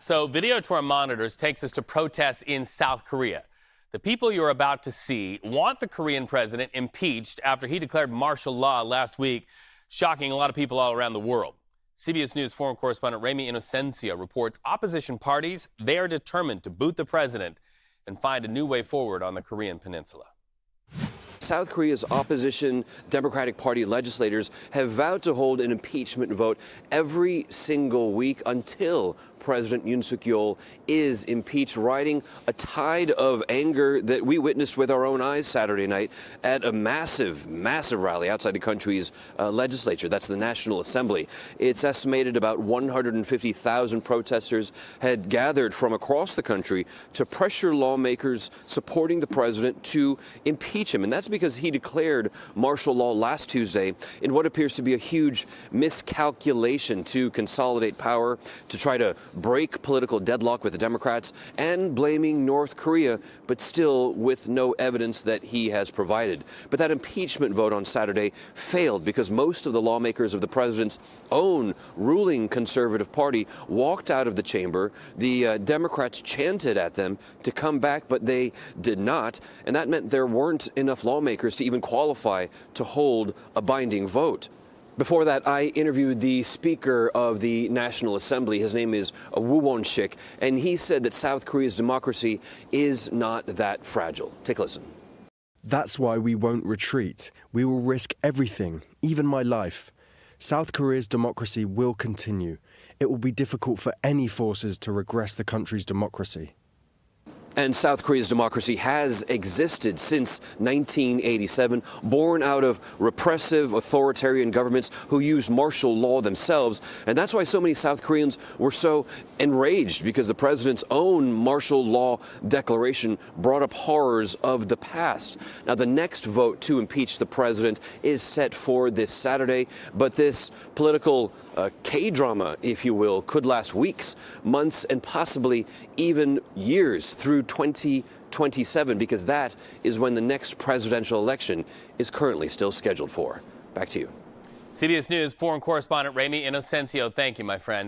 So video to our monitors takes us to protests in South Korea. The people you're about to see want the Korean president impeached after he declared martial law last week, shocking a lot of people all around the world. CBS News foreign correspondent Ramy Inocencio reports opposition parties, they are determined to boot the president and find a new way forward on the Korean peninsula. South Korea's opposition Democratic Party legislators have vowed to hold an impeachment vote every single week until President Yoon Suk Yeol is impeached, riding a tide of anger that we witnessed with our own eyes Saturday night at a massive rally outside the country's legislature. That's the National Assembly. It's estimated about 150,000 protesters had gathered from across the country to pressure lawmakers supporting the president to impeach him. And that's because he declared martial law last Tuesday in what appears to be a huge miscalculation to consolidate power, to try to break political deadlock with the Democrats, and blaming North Korea, but still with no evidence that he has provided. But that impeachment vote on Saturday failed because most of the lawmakers of the president's own ruling conservative party walked out of the chamber. The Democrats chanted at them to come back, but they did not. And that meant there weren't enough lawmakers to even qualify to hold a binding vote. Before that, I interviewed the Speaker of the National Assembly. His name is Woo Won-shik, and he said that South Korea's democracy is not that fragile. Take a listen. That's why we won't retreat. We will risk everything, even my life. South Korea's democracy will continue. It will be difficult for any forces to regress the country's democracy. And South Korea's democracy has existed since 1987, born out of repressive authoritarian governments who used martial law themselves. And that's why so many South Koreans were so enraged, because the president's own martial law declaration brought up horrors of the past. Now, the next vote to impeach the president is set for this Saturday, but this political K-drama, if you will, could last weeks, months, and possibly even years through 2027, because that is when the next presidential election is currently still scheduled for. Back to you. CBS News foreign correspondent Ramy Inocencio, thank you, my friend.